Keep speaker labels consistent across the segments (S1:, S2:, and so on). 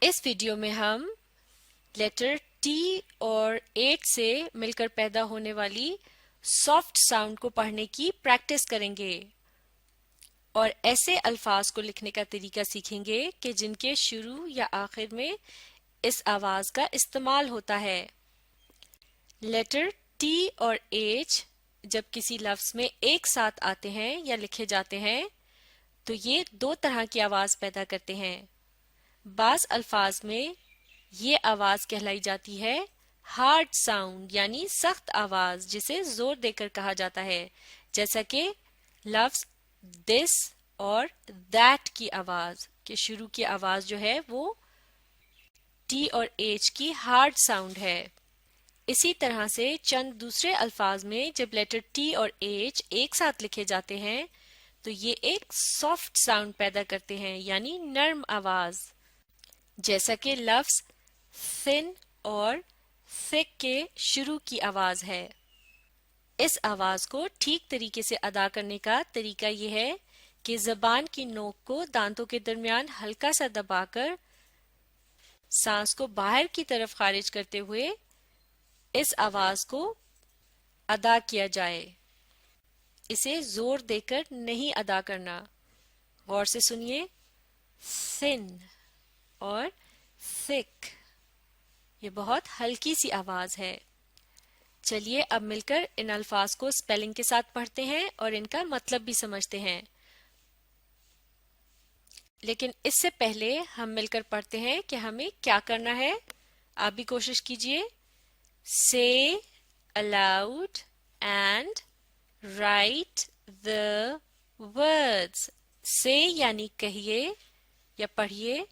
S1: इस वीडियो में हम लेटर टी और एच से मिलकर पैदा होने वाली सॉफ्ट साउंड को पढ़ने की प्रैक्टिस करेंगे और ऐसे अल्फाज को लिखने का तरीका सीखेंगे कि जिनके शुरू या आखिर में इस आवाज का इस्तेमाल होता है। लेटर टी और एच जब किसी लफ्ज में एक साथ आते हैं या लिखे जाते हैं तो ये दो तरह की आवाज पैदा करते हैं। बाज अल्फाज में ये आवाज कहलाई जाती है हार्ड साउंड यानी सख्त आवाज, जिसे जोर देकर कहा जाता है, जैसा कि लफ्ज दिस और दैट की आवाज के शुरू की आवाज जो है वो टी और एच की हार्ड साउंड है। इसी तरह से चंद दूसरे अल्फाज में जब लेटर टी और एच एक साथ लिखे जाते हैं तो ये एक सॉफ्ट साउंड पैदा करते हैं यानी नर्म आवाज, जैसा कि लफ्ज थिन और थिक के शुरू की आवाज है। इस आवाज को ठीक तरीके से अदा करने का तरीका यह है कि जबान की नोक को दांतों के दरमियान हल्का सा दबाकर सांस को बाहर की तरफ खारिज करते हुए इस आवाज को अदा किया जाए। इसे जोर देकर नहीं अदा करना। गौर से सुनिए, थिन और थिक, ये बहुत हल्की सी आवाज है। चलिए अब मिलकर इन अल्फाज को स्पेलिंग के साथ पढ़ते हैं और इनका मतलब भी समझते हैं। लेकिन इससे पहले हम मिलकर पढ़ते हैं कि हमें क्या करना है। आप भी कोशिश कीजिए। Say aloud and write the words. Say यानी कहिए या पढ़िए,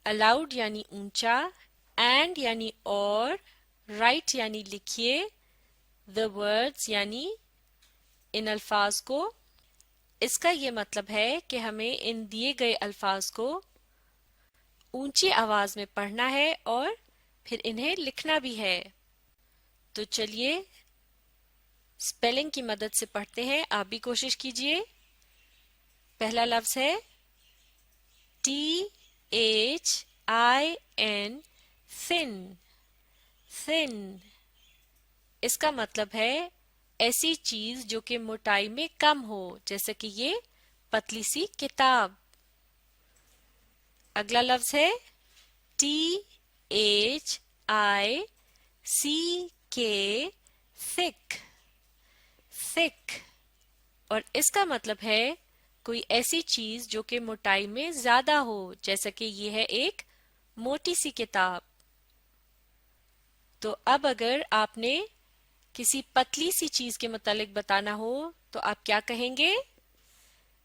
S1: aloud यानी ऊंचा, and यानी और, write यानी लिखिए, the words यानी इन अल्फाज को। इसका ये मतलब है कि हमें इन दिए गए अल्फाज को ऊंची आवाज में पढ़ना है और फिर इन्हें लिखना भी है। तो चलिए स्पेलिंग की मदद से पढ़ते हैं। आप भी कोशिश कीजिए। पहला लफ्ज है THIN, थिन। थिन इसका मतलब है ऐसी चीज जो कि मोटाई में कम हो, जैसे कि ये पतली सी किताब। अगला लफ्ज है THICK, थिक। थिक और इसका मतलब है कोई ऐसी चीज जो कि मोटाई में ज्यादा हो, जैसा कि ये है एक मोटी सी किताब। तो अब अगर आपने किसी पतली सी चीज के मुतालिक बताना हो तो आप क्या कहेंगे?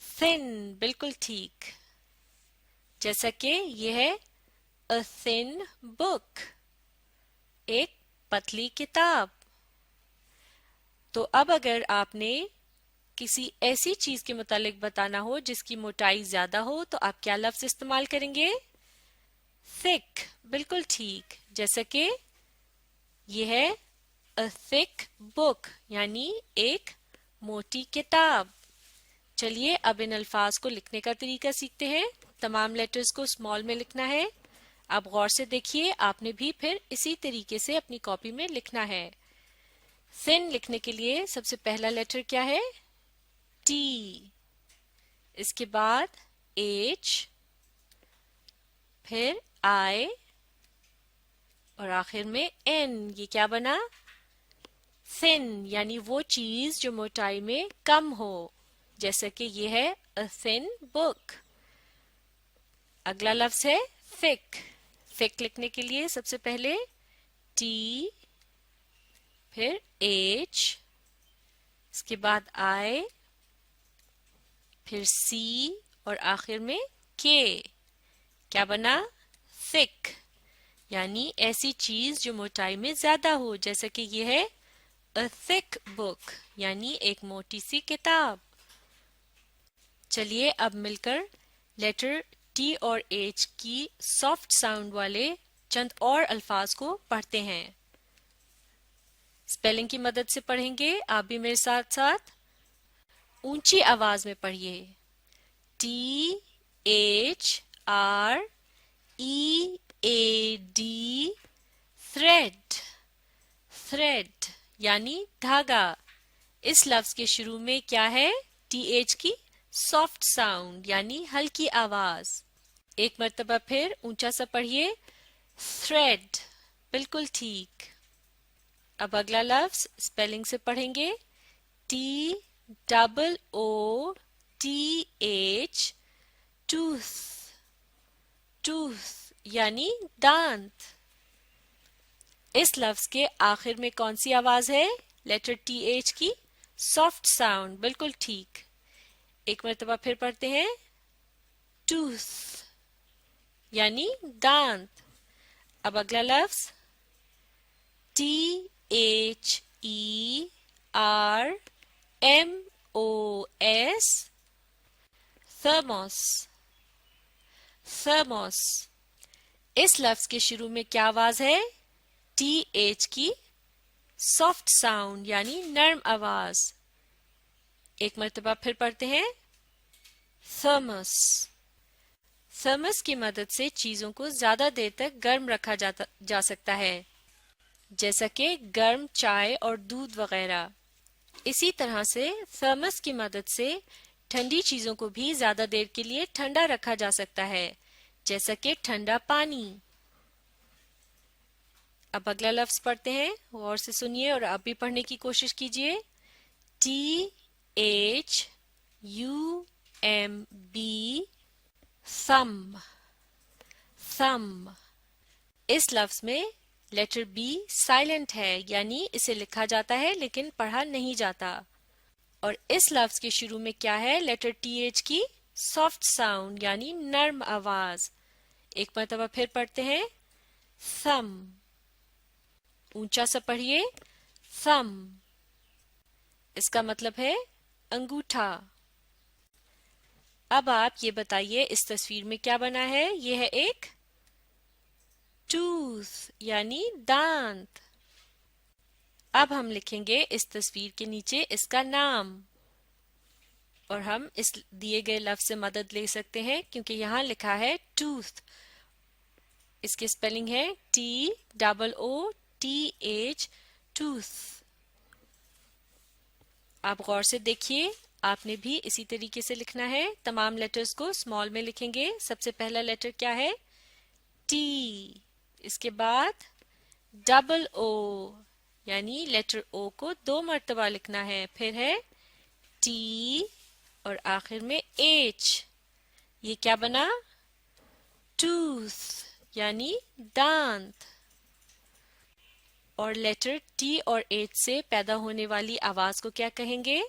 S1: थिन, बिल्कुल ठीक। जैसा कि ये है अ थिन बुक, एक पतली किताब। तो अब अगर आपने किसी ऐसी चीज के मुतालिक बताना हो जिसकी मोटाई ज्यादा हो तो आप क्या लफ्ज इस्तेमाल करेंगे? थिक, बिल्कुल ठीक। जैसे कि यह है अ थिक बुक यानी एक मोटी किताब। चलिए अब इन अल्फाज को लिखने का तरीका सीखते हैं। तमाम लेटर्स को स्मॉल में लिखना है। आप गौर से देखिए, आपने भी फिर इसी तरीके से अपनी कॉपी में लिखना है। थिन लिखने के लिए सबसे पहला लेटर क्या है? टी, इसके बाद एच, फिर आई और आखिर में एन। ये क्या बना? थिन यानी वो चीज जो मोटाई में कम हो, जैसे कि ये है अ थिन बुक। अगला लफ्ज है थिक। थिक लिखने के लिए सबसे पहले टी, फिर एच, इसके बाद आई, फिर सी और आखिर में के। क्या बना? थिक यानी ऐसी चीज जो मोटाई में ज्यादा हो, जैसे कि ये है अ थिक बुक यानी एक मोटी सी किताब। चलिए अब मिलकर लेटर टी और एच की सॉफ्ट साउंड वाले चंद और अल्फाज को पढ़ते हैं। स्पेलिंग की मदद से पढ़ेंगे। आप भी मेरे साथ साथ ऊंची आवाज में पढ़िए। THREE डी, थ्रेड, थ्रेड यानी धागा। इस लफ्ज के शुरू में क्या है? टीएच की सॉफ्ट साउंड यानी हल्की आवाज। एक मर्तबा फिर ऊंचा सा पढ़िए, थ्रेड, बिल्कुल ठीक। अब अगला लफ्ज स्पेलिंग से पढ़ेंगे, T double O T H, tooth, tooth यानी दांत। इस लफ्ज के आखिर में कौन सी आवाज है? लेटर टी एच की सॉफ्ट साउंड, बिल्कुल ठीक। एक मर्तबा फिर पढ़ते हैं, टूथ यानी दांत। अब अगला लफ्ज T H E R M O S, thermos, thermos. इस लफ्ज के शुरू में क्या आवाज है? टी एच की सॉफ्ट साउंड यानी नर्म आवाज। एक मर्तबा फिर पढ़ते हैं, थर्मस। थर्मस की मदद से चीजों को ज्यादा देर तक गर्म रखा जा सकता है, जैसा कि गर्म चाय और दूध वगैरह। इसी तरह से थर्मस की मदद से ठंडी चीजों को भी ज्यादा देर के लिए ठंडा रखा जा सकता है, जैसा कि ठंडा पानी। अब अगला लफ्ज पढ़ते हैं, गौर से सुनिए और आप भी पढ़ने की कोशिश कीजिए, T H U M B, thumb, thumb. इस लफ्ज में लेटर बी साइलेंट है, यानी इसे लिखा जाता है लेकिन पढ़ा नहीं जाता। और इस लफ्ज के शुरू में क्या है? लेटर टी एच की सॉफ्ट साउंड यानी नर्म आवाज। एक मरतबा फिर पढ़ते हैं, थम, ऊंचा सा पढ़िए, थम। इसका मतलब है अंगूठा। अब आप ये बताइए इस तस्वीर में क्या बना है? यह है एक टूथ यानी दांत। अब हम लिखेंगे इस तस्वीर के नीचे इसका नाम, और हम इस दिए गए लफ्ज से मदद ले सकते हैं क्योंकि यहाँ लिखा है टूथ। इसकी स्पेलिंग है T double O T H, tooth. आप गौर से देखिए, आपने भी इसी तरीके से लिखना है। तमाम लेटर्स को स्मॉल में लिखेंगे। सबसे पहला लेटर क्या है? टी। इसके बाद डबल ओ यानी लेटर ओ को 2 मर्तबा लिखना है। फिर है टी और आखिर में एच। ये क्या बना? टूथ यानी दांत। और लेटर टी और एच से पैदा होने वाली आवाज को क्या कहेंगे?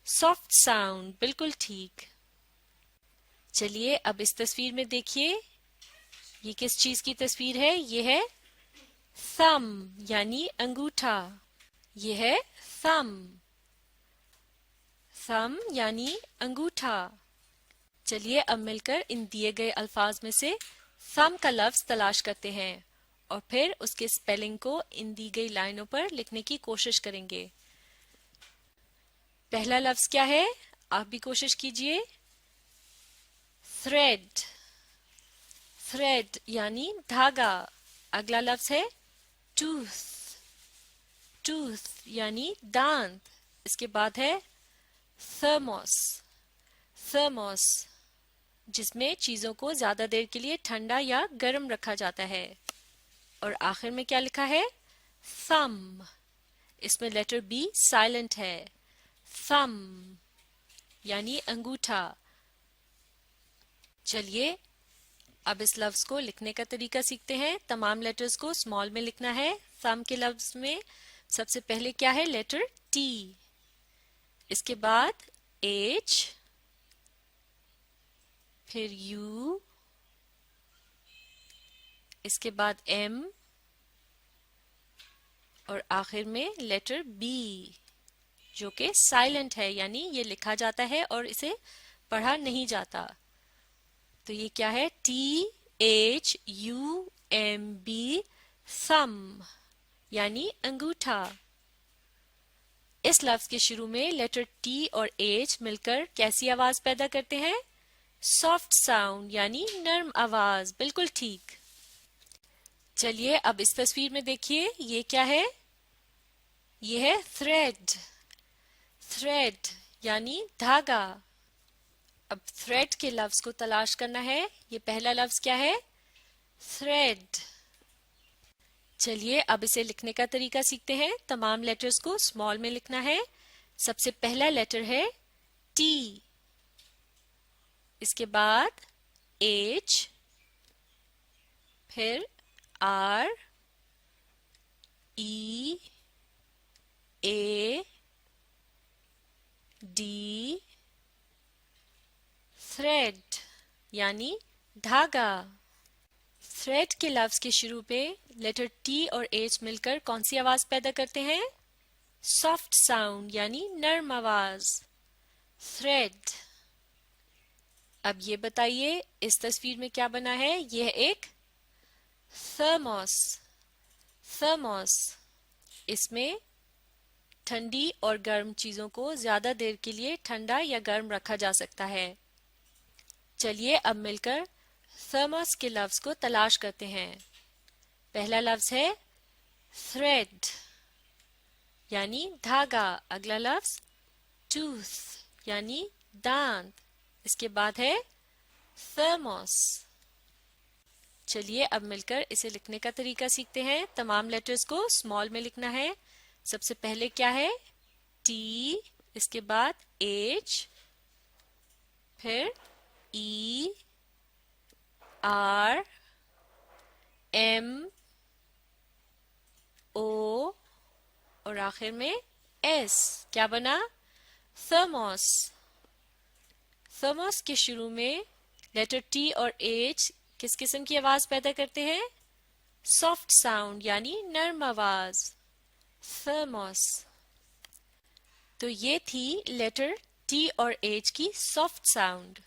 S1: सॉफ्ट साउंड, बिल्कुल ठीक। चलिए अब इस तस्वीर में देखिए, ये किस चीज की तस्वीर है? ये है थम यानी अंगूठा। ये है थम, थम यानी अंगूठा। चलिए अब मिलकर इन दिए गए अल्फाज में से थम का लफ्ज तलाश करते हैं और फिर उसके स्पेलिंग को इन दी गई लाइनों पर लिखने की कोशिश करेंगे। पहला लफ्ज क्या है? आप भी कोशिश कीजिए। थ्रेड, थ्रेड यानी धागा। अगला लफ्ज है टूथ, टूथ यानी दांत। इसके बाद है थर्मोस, थर्मोस जिसमें चीजों को ज्यादा देर के लिए ठंडा या गर्म रखा जाता है। और आखिर में क्या लिखा है? थम। इसमें लेटर बी साइलेंट है। थम यानी अंगूठा। चलिए अब इस लफ्ज को लिखने का तरीका सीखते हैं। तमाम लेटर्स को स्मॉल में लिखना है। थम के लफ्ज में सबसे पहले क्या है? Letter T. इसके बाद एच, फिर यू, इसके बाद एम और आखिर में लेटर बी जो कि साइलेंट है, यानी ये लिखा जाता है और इसे पढ़ा नहीं जाता। तो ये क्या है? T H U M B, thumb यानी अंगूठा। इस लफ्ज के शुरू में लेटर टी और एच मिलकर कैसी आवाज पैदा करते हैं? सॉफ्ट साउंड यानी नर्म आवाज, बिल्कुल ठीक। چلیے اب اس تصویر میں دیکھیے یہ کیا ہے؟ یہ ہے تھریڈ. تھریڈ یعنی دھاگا. اب تھریڈ کے لفظ کو تلاش کرنا ہے. یہ پہلا لفظ کیا ہے؟ تھریڈ. چلیے اب اسے لکھنے کا طریقہ سیکھتے ہیں. تمام لیٹرز کو اسمال میں لکھنا ہے. سب سے پہلا لیٹر ہے ٹی. اس کے بعد ایچ، پھر R, E, A, D, thread یعنی دھاگا. تھریڈ کے لفظ کے شروع پہ لیٹر ٹی اور ایچ مل کر کون سی آواز پیدا کرتے ہیں؟ سافٹ ساؤنڈ یعنی نرم آواز. تھریڈ. اب یہ بتائیے اس تصویر میں کیا بنا ہے؟ یہ ایک تھرموس. تھرموس. اس میں ٹھنڈی اور گرم چیزوں کو زیادہ دیر کے لیے ٹھنڈا یا گرم رکھا جا سکتا ہے. چلیے اب مل کر تھرموس کے لفظ کو تلاش کرتے ہیں. پہلا لفظ ہے تھریڈ یعنی دھاگا. اگلا لفظ ٹوتھ یعنی دانت. اس کے بعد ہے تھرموس. چلیے اب مل کر اسے لکھنے کا طریقہ سیکھتے ہیں. تمام لیٹرز کو اسمال میں لکھنا ہے. سب سے پہلے کیا ہے؟ ٹی. اس کے بعد ایچ، پھر ای، آر، ایم، او اور آخر میں ایس. کیا بنا؟ تھرموس. تھرموس کے شروع میں لیٹر ٹی اور ایچ کس قسم کی آواز پیدا کرتے ہیں؟ سافٹ ساؤنڈ یعنی نرم آواز. تھرموس. تو یہ تھی لیٹر ٹی اور ایچ کی سافٹ ساؤنڈ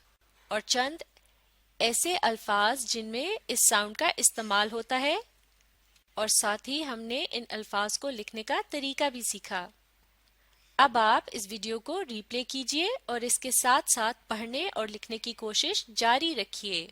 S1: اور چند ایسے الفاظ جن میں اس ساؤنڈ کا استعمال ہوتا ہے، اور ساتھ ہی ہم نے ان الفاظ کو لکھنے کا طریقہ بھی سیکھا. اب آپ اس ویڈیو کو ری پلے کیجئے اور اس کے ساتھ ساتھ پڑھنے اور لکھنے کی کوشش جاری رکھیے.